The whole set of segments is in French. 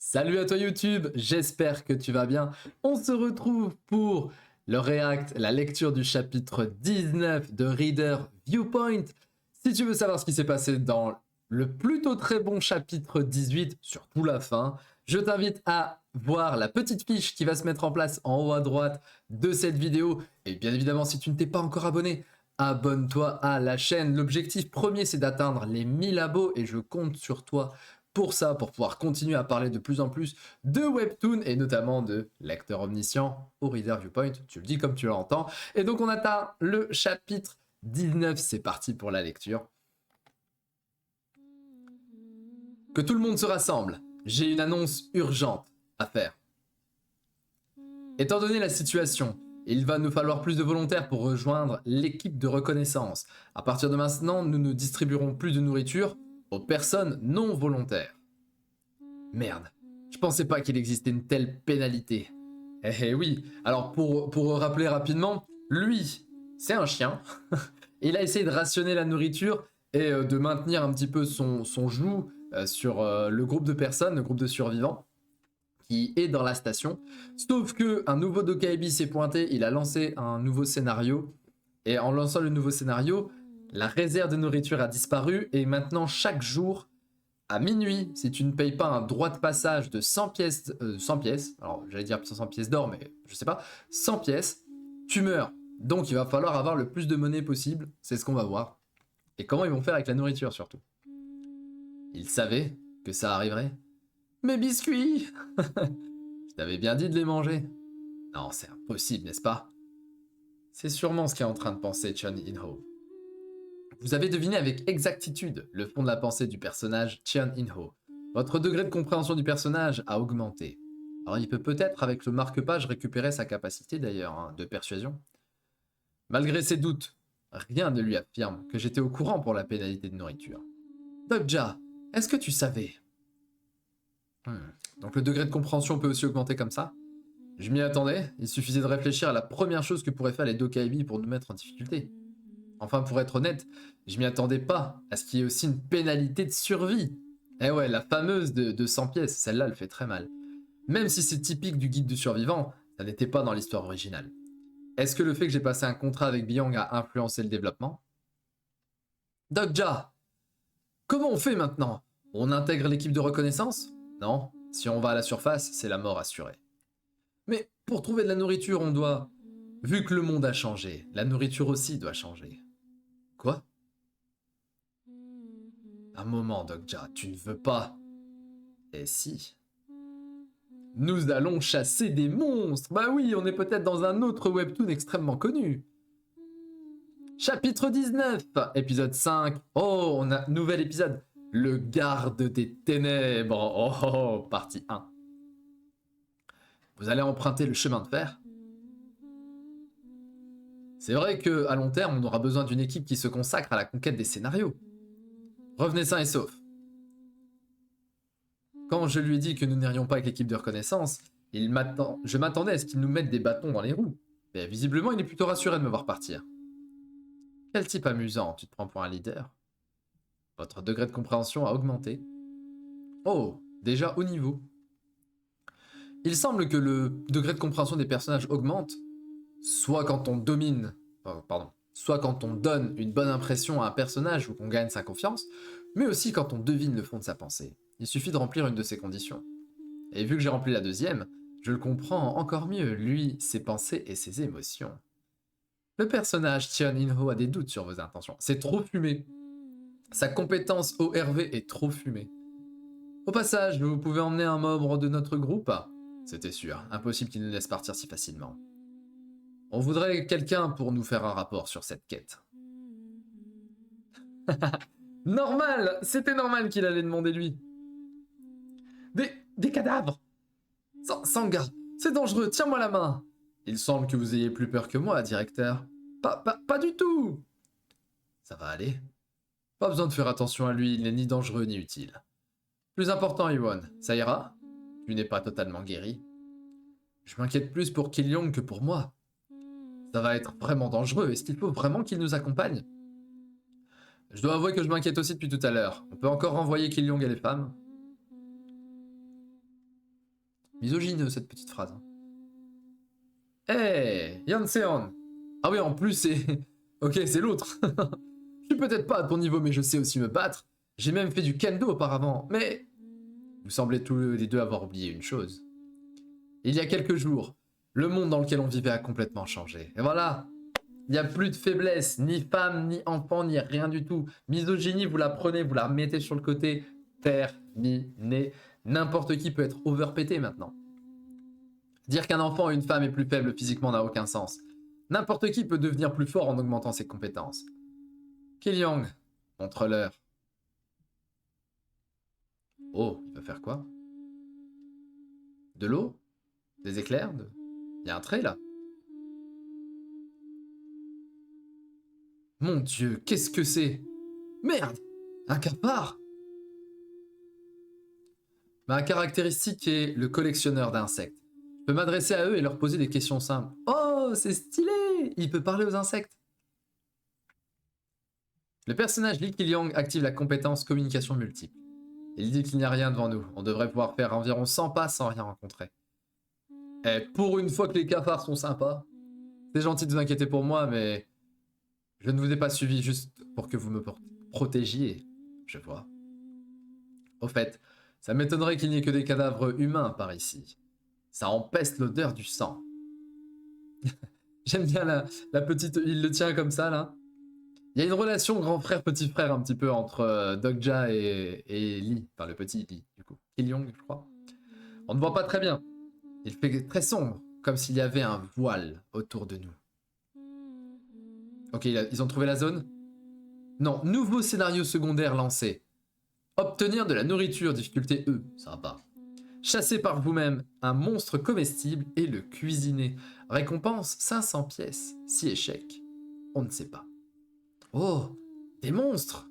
Salut à toi YouTube, j'espère que tu vas bien. On se retrouve pour le React, la lecture du chapitre 19 de Reader Viewpoint. Si tu veux savoir ce qui s'est passé dans le plutôt très bon chapitre 18, surtout la fin, je t'invite à voir la petite fiche qui va se mettre en place en haut à droite de cette vidéo. Et bien évidemment, si tu ne t'es pas encore abonné, abonne-toi à la chaîne. L'objectif premier, c'est d'atteindre les 1000 abos et je compte sur toi pour ça, pour pouvoir continuer à parler de plus en plus de Webtoon et notamment de lecteur omniscient au Reader Viewpoint. Tu le dis comme tu l'entends. Et donc on atteint le chapitre 19. C'est parti pour la lecture. Que tout le monde se rassemble. J'ai une annonce urgente à faire. Étant donné la situation, il va nous falloir plus de volontaires pour rejoindre l'équipe de reconnaissance. À partir de maintenant, nous ne distribuerons plus de nourriture aux personnes non volontaires. Merde, je pensais pas qu'il existait une telle pénalité. Eh oui, alors pour rappeler rapidement, lui, c'est un chien. Il a essayé de rationner la nourriture et de maintenir un petit peu son joug sur le groupe de personnes, le groupe de survivants qui est dans la station. Sauf que un nouveau Dokaibi s'est pointé, il a lancé un nouveau scénario. Et en lançant le nouveau scénario, la réserve de nourriture a disparu et maintenant chaque jour, à minuit, si tu ne payes pas un droit de passage de 100 pièces, alors j'allais dire 100 pièces d'or, mais je sais pas, 100 pièces, tu meurs. Donc il va falloir avoir le plus de monnaie possible, c'est ce qu'on va voir. Et comment ils vont faire avec la nourriture surtout. Ils savaient que ça arriverait. Mes biscuits Je t'avais bien dit de les manger. Non, c'est impossible, n'est-ce pas? C'est sûrement ce qu'est en train de penser Chun In-ho. Vous avez deviné avec exactitude le fond de la pensée du personnage Chun In-ho. Votre degré de compréhension du personnage a augmenté. Alors il peut peut-être avec le marque-page récupérer sa capacité d'ailleurs de persuasion. Malgré ses doutes, rien ne lui affirme que j'étais au courant pour la pénalité de nourriture. Dokja, est-ce que tu savais? Donc le degré de compréhension peut aussi augmenter comme ça. Je m'y attendais, il suffisait de réfléchir à la première chose que pourraient faire les Dokaibi pour nous mettre en difficulté. Enfin, pour être honnête, je m'y attendais pas à ce qu'il y ait aussi une pénalité de survie. Eh ouais, la fameuse de 100 pièces, celle-là, elle fait très mal. Même si c'est typique du guide du survivant, ça n'était pas dans l'histoire originale. Est-ce que le fait que j'ai passé un contrat avec Byung a influencé le développement? Dokja, comment on fait maintenant? On intègre l'équipe de reconnaissance? Non, si on va à la surface, c'est la mort assurée. Mais pour trouver de la nourriture, on doit... Vu que le monde a changé, la nourriture aussi doit changer. Quoi? Un moment, Dokja, tu ne veux pas... Eh si. Nous allons chasser des monstres. Bah oui, on est peut-être dans un autre webtoon extrêmement connu. Chapitre 19, épisode 5. Oh, on a nouvel épisode. Le garde des ténèbres. Oh, partie 1. Vous allez emprunter le chemin de fer? C'est vrai qu'à long terme, on aura besoin d'une équipe qui se consacre à la conquête des scénarios. Revenez sains et saufs. Quand je lui ai dit que nous n'irions pas avec l'équipe de reconnaissance, je m'attendais à ce qu'il nous mette des bâtons dans les roues. Mais visiblement, il est plutôt rassuré de me voir partir. Quel type amusant, tu te prends pour un leader? Votre degré de compréhension a augmenté. Oh, déjà haut niveau. Il semble que le degré de compréhension des personnages augmente, soit quand on soit quand on donne une bonne impression à un personnage ou qu'on gagne sa confiance, mais aussi quand on devine le fond de sa pensée. Il suffit de remplir une de ces conditions. Et vu que j'ai rempli la deuxième, je le comprends encore mieux, lui, ses pensées et ses émotions. Le personnage Chun In-ho a des doutes sur vos intentions. C'est trop fumé. Sa compétence ORV est trop fumée. Au passage, vous pouvez emmener un membre de notre groupe? C'était sûr, impossible qu'il nous laisse partir si facilement. On voudrait quelqu'un pour nous faire un rapport sur cette quête. Normal! C'était normal qu'il allait demander lui. Des cadavres! Sangha, c'est dangereux, tiens-moi la main! Il semble que vous ayez plus peur que moi, directeur. Pas du tout! Ça va aller. Pas besoin de faire attention à lui, il n'est ni dangereux ni utile. Plus important, Iwon, ça ira? Tu n'es pas totalement guéri. Je m'inquiète plus pour Kilyong que pour moi. Ça va être vraiment dangereux, est-ce qu'il faut vraiment qu'il nous accompagne? Je dois avouer que je m'inquiète aussi depuis tout à l'heure. On peut encore renvoyer Kilyong et les femmes? Misogyne, cette petite phrase. Hein. Hey, Yanseon. Ah oui, en plus, c'est... Ok, c'est l'autre. Je suis peut-être pas à ton niveau, mais je sais aussi me battre. J'ai même fait du kendo auparavant, mais... Vous semblez tous les deux avoir oublié une chose. Il y a quelques jours, le monde dans lequel on vivait a complètement changé. Et voilà, il n'y a plus de faiblesse, ni femme, ni enfant, ni rien du tout. Misogynie, vous la prenez, vous la mettez sur le côté, terminé. N'importe qui peut être overpété maintenant. Dire qu'un enfant ou une femme est plus faible physiquement n'a aucun sens. N'importe qui peut devenir plus fort en augmentant ses compétences. Kiliang, montre-leur. Oh, il va faire quoi? De l'eau? Des éclairs? Il y a un trait là. Mon Dieu, qu'est-ce que c'est? Merde! Un cafard! Ma caractéristique est le collectionneur d'insectes. Je peux m'adresser à eux et leur poser des questions simples. Oh, c'est stylé! Il peut parler aux insectes. Le personnage Li Kiliang active la compétence communication multiple. Il dit qu'il n'y a rien devant nous. On devrait pouvoir faire environ 100 pas sans rien rencontrer. Et pour une fois que les cafards sont sympas, c'est gentil de vous inquiéter pour moi, mais je ne vous ai pas suivi juste pour que vous me protégiez. Je vois. Au fait, ça m'étonnerait qu'il n'y ait que des cadavres humains par ici. Ça empeste l'odeur du sang. J'aime bien la petite... Il le tient comme ça, là. Il y a une relation grand frère-petit frère un petit peu entre Dokja et Lee. Enfin, le petit Lee, du coup. Kiliang, je crois. On ne voit pas très bien. Il fait très sombre, comme s'il y avait un voile autour de nous. Ok, ils ont trouvé la zone? Non, nouveau scénario secondaire lancé. Obtenir de la nourriture, difficulté E, ça va pas. Chasser par vous-même un monstre comestible et le cuisiner. Récompense 500 pièces. Si échec, on ne sait pas. Oh, des monstres!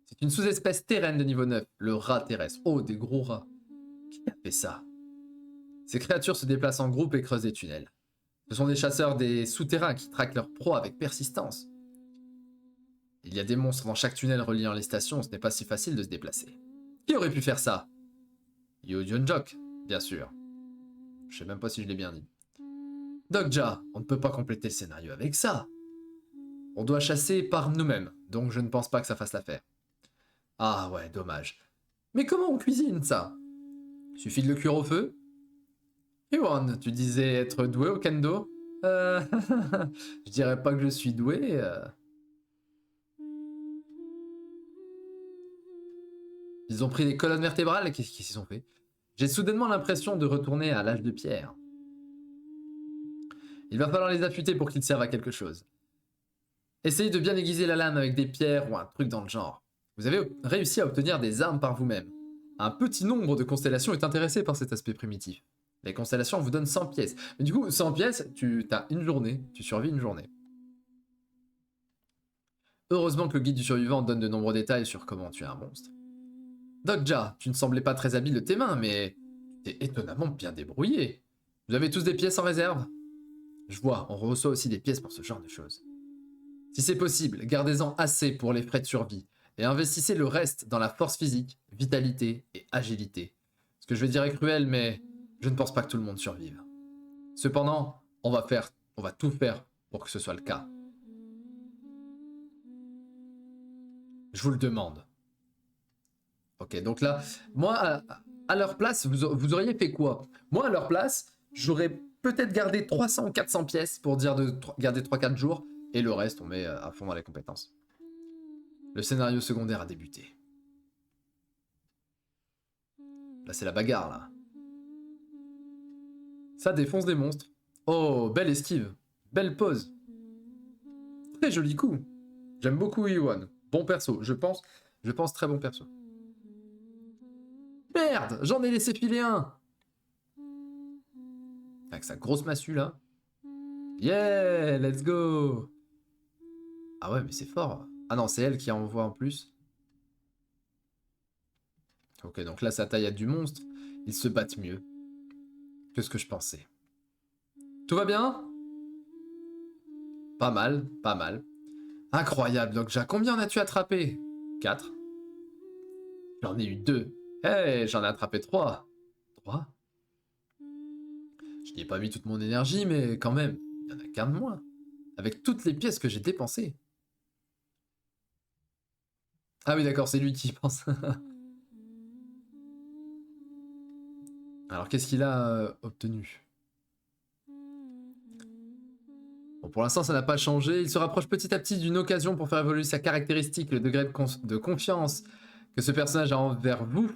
C'est une sous-espèce terrestre de niveau 9, le rat terrestre. Oh, des gros rats. Qui a fait ça? Ces créatures se déplacent en groupe et creusent des tunnels. Ce sont des chasseurs des souterrains qui traquent leurs proies avec persistance. Il y a des monstres dans chaque tunnel reliant les stations, ce n'est pas si facile de se déplacer. Qui aurait pu faire ça? Yoo Jong-jok, bien sûr. Je sais même pas si je l'ai bien dit. Dokja, on ne peut pas compléter le scénario avec ça. On doit chasser par nous-mêmes, donc je ne pense pas que ça fasse l'affaire. Ah ouais, dommage. Mais comment on cuisine ça? Suffit de le cuire au feu? Yuan, tu disais être doué au kendo? Je dirais pas que je suis doué. Ils ont pris des colonnes vertébrales, qu'est-ce qu'ils ont fait? J'ai soudainement l'impression de retourner à l'âge de pierre. Il va falloir les affûter pour qu'ils servent à quelque chose. Essayez de bien aiguiser la lame avec des pierres ou un truc dans le genre. Vous avez réussi à obtenir des armes par vous-même. Un petit nombre de constellations est intéressé par cet aspect primitif. Les constellations vous donnent 100 pièces. Mais du coup, 100 pièces, tu as une journée, tu survis une journée. Heureusement que le guide du survivant donne de nombreux détails sur comment tuer un monstre. Dokja, tu ne semblais pas très habile de tes mains, mais tu t'es étonnamment bien débrouillé. Vous avez tous des pièces en réserve? Je vois, on reçoit aussi des pièces pour ce genre de choses. Si c'est possible, gardez-en assez pour les frais de survie, et investissez le reste dans la force physique, vitalité et agilité. Ce que je vais dire est cruel, mais je ne pense pas que tout le monde survive. Cependant, on va tout faire pour que ce soit le cas. Je vous le demande. Ok, donc là, moi, à leur place, vous auriez fait quoi? Moi, à leur place, j'aurais peut-être gardé 300 ou 400 pièces pour dire de garder 3-4 jours, et le reste, on met à fond dans les compétences. Le scénario secondaire a débuté. Là, c'est la bagarre, là. Ça défonce des monstres. Oh, belle esquive. Belle pose. Très joli coup. J'aime beaucoup Iwan. Bon perso, je pense très bon perso. Merde, j'en ai laissé filer un. Avec sa grosse massue, là. Yeah, let's go. Ah ouais, mais c'est fort. Ah non, c'est elle qui envoie en plus. Ok, donc là, sa taille a du monstre. Ils se battent mieux que ce que je pensais. Tout va bien? Pas mal, pas mal. Incroyable, donc combien en as-tu attrapé? 4. J'en ai eu 2. Hey, j'en ai attrapé 3. 3? Je n'y ai pas mis toute mon énergie, mais quand même, il y en a qu'un de moins. Avec toutes les pièces que j'ai dépensées. Ah oui, d'accord, c'est lui qui pense. Alors, qu'est-ce qu'il a obtenu? Bon, pour l'instant, ça n'a pas changé. Il se rapproche petit à petit d'une occasion pour faire évoluer sa caractéristique. Le degré de confiance que ce personnage a envers vous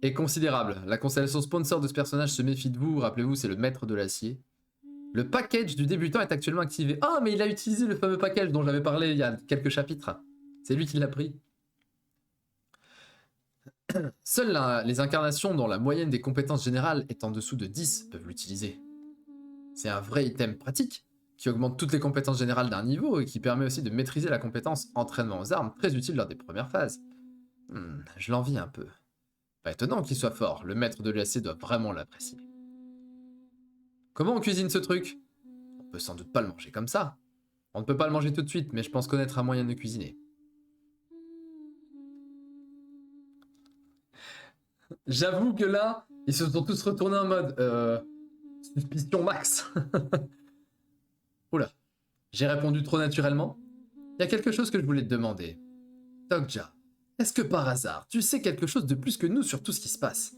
est considérable. La constellation sponsor de ce personnage se méfie de vous. Rappelez-vous, c'est le maître de l'acier. Le package du débutant est actuellement activé. Ah, mais il a utilisé le fameux package dont j'avais parlé il y a quelques chapitres. C'est lui qui l'a pris. Seules les incarnations dont la moyenne des compétences générales est en dessous de 10 peuvent l'utiliser. C'est un vrai item pratique qui augmente toutes les compétences générales d'un niveau et qui permet aussi de maîtriser la compétence entraînement aux armes, très utile lors des premières phases. Je l'envie un peu. Pas étonnant qu'il soit fort, le maître de l'AC doit vraiment l'apprécier. Comment on cuisine ce truc? On peut sans doute pas le manger comme ça. On ne peut pas le manger tout de suite, mais je pense connaître un moyen de cuisiner. J'avoue que là, ils se sont tous retournés en mode suspicion max. Oula, j'ai répondu trop naturellement. Il y a quelque chose que je voulais te demander. Dogja, est-ce que par hasard, tu sais quelque chose de plus que nous sur tout ce qui se passe?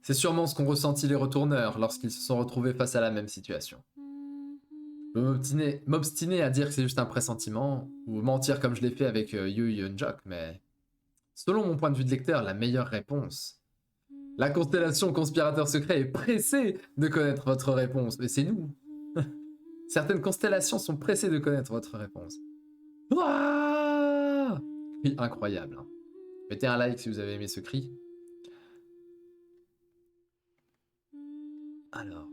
C'est sûrement ce qu'ont ressenti les retourneurs lorsqu'ils se sont retrouvés face à la même situation. Je peux m'obstiner à dire que c'est juste un pressentiment, ou mentir comme je l'ai fait avec Yu Yeonjok, mais selon mon point de vue de lecteur, la meilleure réponse. La constellation conspirateur secret est pressée de connaître votre réponse, mais c'est nous. Certaines constellations sont pressées de connaître votre réponse. Ouah! Cri incroyable. Hein. Mettez un like si vous avez aimé ce cri. Alors.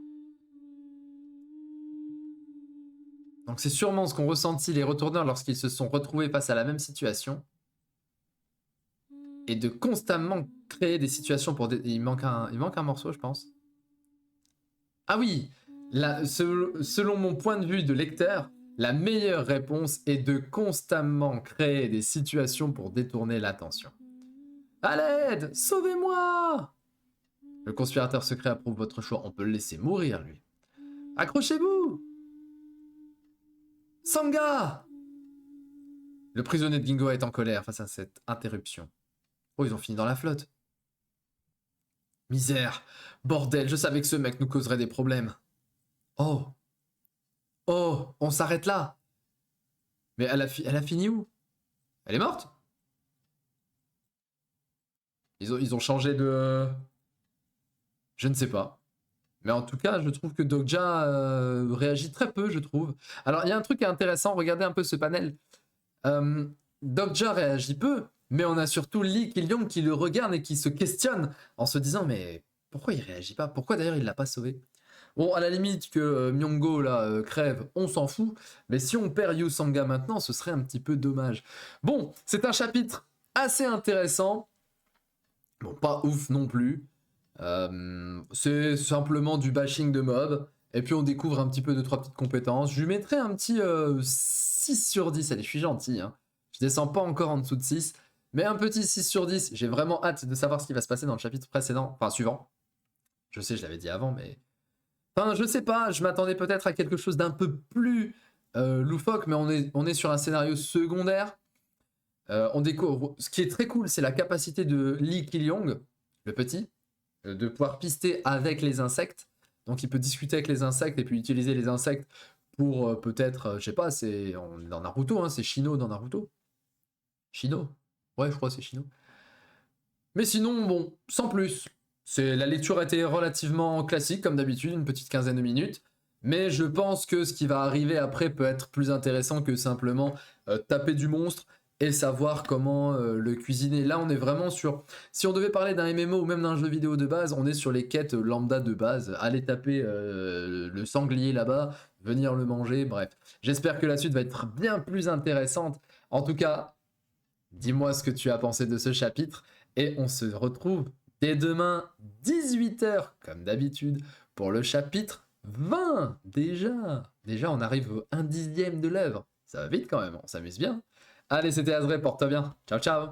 Donc c'est sûrement ce qu'ont ressenti les retourneurs lorsqu'ils se sont retrouvés face à la même situation. Et de constamment créer des situations pour... Il manque un morceau, je pense. Ah oui, selon mon point de vue de lecteur, la meilleure réponse est de constamment créer des situations pour détourner l'attention. À l'aide! Sauvez-moi! Le conspirateur secret approuve votre choix. On peut le laisser mourir, lui. Accrochez-vous! Sangha! Le prisonnier de Gingo est en colère face à cette interruption. Oh, ils ont fini dans la flotte. Misère! Bordel, je savais que ce mec nous causerait des problèmes. Oh! Oh! On s'arrête là! Mais elle a fini où? Elle est morte? Ils ont changé de... Je ne sais pas. Mais en tout cas, je trouve que Dogja réagit très peu, je trouve. Alors, il y a un truc qui est intéressant, regardez un peu ce panel. Dogja réagit peu, mais on a surtout Lee Ki-lyong qui le regarde et qui se questionne en se disant « Mais pourquoi il réagit pas? Pourquoi d'ailleurs il l'a pas sauvé ?» Bon, à la limite que Myongo là crève, on s'en fout. Mais si on perd Yu Sangha maintenant, ce serait un petit peu dommage. Bon, c'est un chapitre assez intéressant. Bon, pas ouf non plus. C'est simplement du bashing de mobs. Et puis on découvre un petit peu 2-3 petites compétences. Je lui mettrais un petit 6 sur 10. Allez, je suis gentil. Hein. Je descends pas encore en dessous de 6. Mais un petit 6 sur 10. J'ai vraiment hâte de savoir ce qui va se passer dans le chapitre précédent. Enfin, suivant. Je sais, je l'avais dit avant, mais... Enfin, je sais pas. Je m'attendais peut-être à quelque chose d'un peu plus loufoque. Mais on est sur un scénario secondaire. On découvre... Ce qui est très cool, c'est la capacité de Lee Ki-lyong, le petit, de pouvoir pister avec les insectes. Donc il peut discuter avec les insectes et puis utiliser les insectes pour peut-être, je sais pas, c'est dans Naruto, hein, c'est Shino dans Naruto. Shino? Ouais, je crois que c'est Shino. Mais sinon, bon, sans plus. La lecture a été relativement classique, comme d'habitude, une petite quinzaine de minutes. Mais je pense que ce qui va arriver après peut être plus intéressant que simplement taper du monstre et savoir comment le cuisiner. Là, on est vraiment sur... Si on devait parler d'un MMO ou même d'un jeu vidéo de base, on est sur les quêtes lambda de base. Aller taper le sanglier là-bas, venir le manger, bref. J'espère que la suite va être bien plus intéressante. En tout cas, dis-moi ce que tu as pensé de ce chapitre. Et on se retrouve dès demain, 18 h, comme d'habitude, pour le chapitre 20. Déjà, on arrive au 1/10 de l'œuvre. Ça va vite quand même, on s'amuse bien. Allez, c'était Azré, porte-toi bien. Ciao, ciao.